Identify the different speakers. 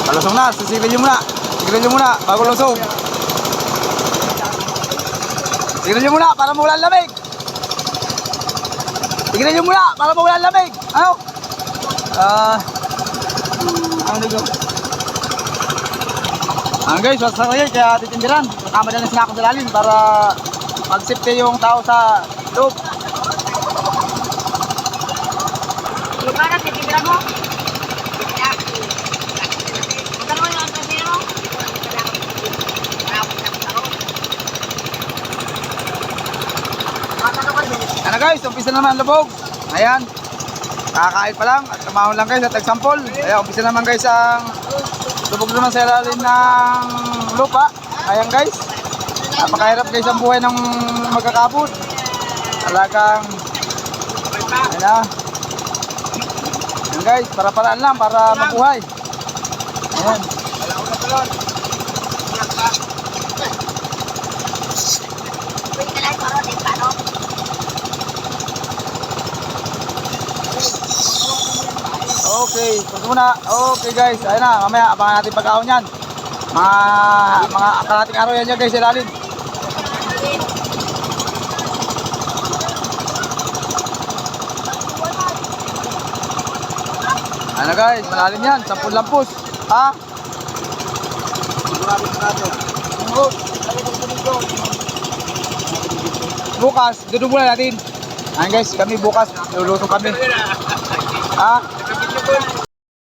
Speaker 1: Palusong na, sisilin nyo muna. Sisilin nyo muna, bago lusong. Sisilin nyo muna, para mawalan lamig. Sisilin nyo muna, para mawalan lamig. Ano? Ano nito? Guys, wasa kayo, kaya titindiran. Kasama na lang sinako sa lalim para mag-safety yung tao sa loob.
Speaker 2: Yung para titindiran mo?
Speaker 1: Ano guys, umpisa naman ang lubog. Ayan. Kakain pa lang at tumahon lang guys at nagsampol. Ayan, umpisa naman guys ang lubog naman sa ilalim ng lupa. Ayan guys. Napakahirap guys ang buhay ng magkakabot. Talagang ayan na. Ayan guys, para-paraan lang para mabuhay. Ayan. Okay, punto muna. Okay guys, ayun na, mamaya abangan natin pag-ahon yan. Mga kalating araw yan guys, ilalim. Ano guys, malalim yan, 10 lampos. Ha? Bukas, dudubula natin. Ayun guys, kami bukas, lulusong kami. Ha?